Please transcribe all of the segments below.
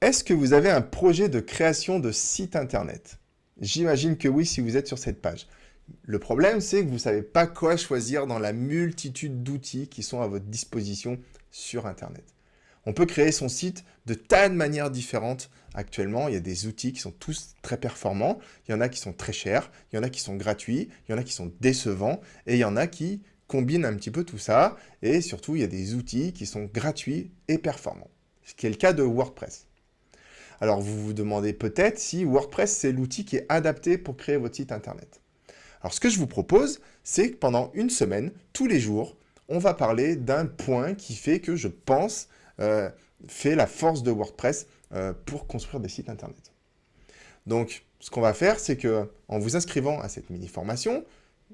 Est-ce que vous avez un projet de création de site internet? J'imagine que oui si vous êtes sur cette page. Le problème, c'est que vous ne savez pas quoi choisir dans la multitude d'outils qui sont à votre disposition sur Internet. On peut créer son site de tas de manières différentes actuellement. Il y a des outils qui sont tous très performants. Il y en a qui sont très chers, il y en a qui sont gratuits, il y en a qui sont décevants, et il y en a qui combinent un petit peu tout ça. Et surtout, il y a des outils qui sont gratuits et performants. Ce qui est le cas de WordPress. Alors vous vous demandez peut-être si WordPress c'est l'outil qui est adapté pour créer votre site internet. Alors ce que je vous propose, c'est que pendant une semaine, tous les jours, on va parler d'un point qui fait que je pense fait la force de WordPress pour construire des sites internet. Donc ce qu'on va faire, c'est que en vous inscrivant à cette mini-formation,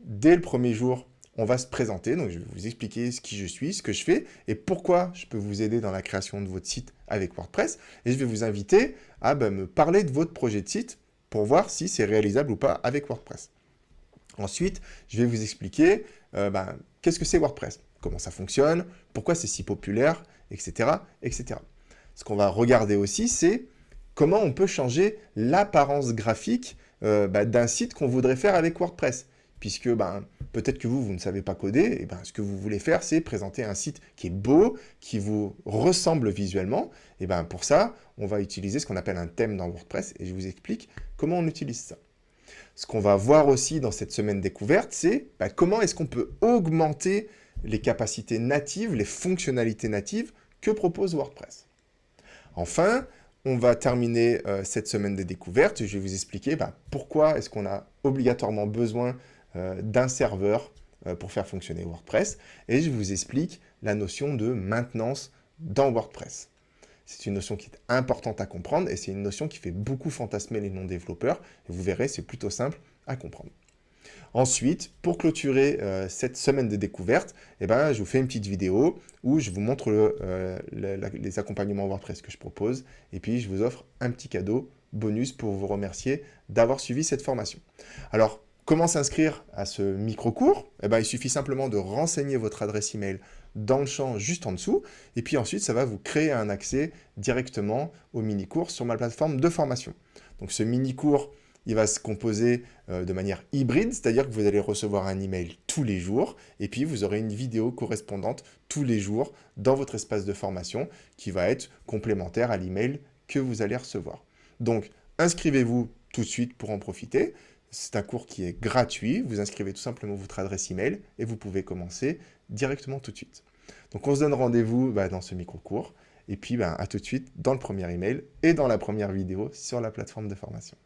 dès le premier jour, on va se présenter. Donc je vais vous expliquer qui je suis, ce que je fais et pourquoi je peux vous aider dans la création de votre site avec WordPress. Et je vais vous inviter à me parler de votre projet de site pour voir si c'est réalisable ou pas avec WordPress. Ensuite, je vais vous expliquer qu'est-ce que c'est WordPress, comment ça fonctionne, pourquoi c'est si populaire, etc., etc. Ce qu'on va regarder aussi, c'est comment on peut changer l'apparence graphique d'un site qu'on voudrait faire avec WordPress. Puisque peut-être que vous ne savez pas coder, et ce que vous voulez faire, c'est présenter un site qui est beau, qui vous ressemble visuellement. Et pour ça, on va utiliser ce qu'on appelle un thème dans WordPress, et je vous explique comment on utilise ça. Ce qu'on va voir aussi dans cette semaine découverte, c'est comment est-ce qu'on peut augmenter les capacités natives, les fonctionnalités natives que propose WordPress. Enfin, on va terminer cette semaine des découvertes et je vais vous expliquer pourquoi est-ce qu'on a obligatoirement besoin d'un serveur pour faire fonctionner WordPress. Et je vous explique la notion de maintenance dans WordPress. C'est une notion qui est importante à comprendre et c'est une notion qui fait beaucoup fantasmer les non-développeurs. Et vous verrez, c'est plutôt simple à comprendre. Ensuite, pour clôturer cette semaine de découverte, je vous fais une petite vidéo où je vous montre les accompagnements WordPress que je propose. Et puis, je vous offre un petit cadeau bonus pour vous remercier d'avoir suivi cette formation. Alors, comment s'inscrire à ce micro-cours? Il suffit simplement de renseigner votre adresse email dans le champ juste en dessous. Et puis ensuite, ça va vous créer un accès directement au mini-cours sur ma plateforme de formation. Donc, ce mini-cours, il va se composer de manière hybride, c'est-à-dire que vous allez recevoir un email tous les jours et puis vous aurez une vidéo correspondante tous les jours dans votre espace de formation qui va être complémentaire à l'email que vous allez recevoir. Donc, inscrivez-vous tout de suite pour en profiter. C'est un cours qui est gratuit. Vous inscrivez tout simplement votre adresse email et vous pouvez commencer directement tout de suite. Donc, on se donne rendez-vous dans ce micro-cours. Et puis, à tout de suite dans le premier email et dans la première vidéo sur la plateforme de formation.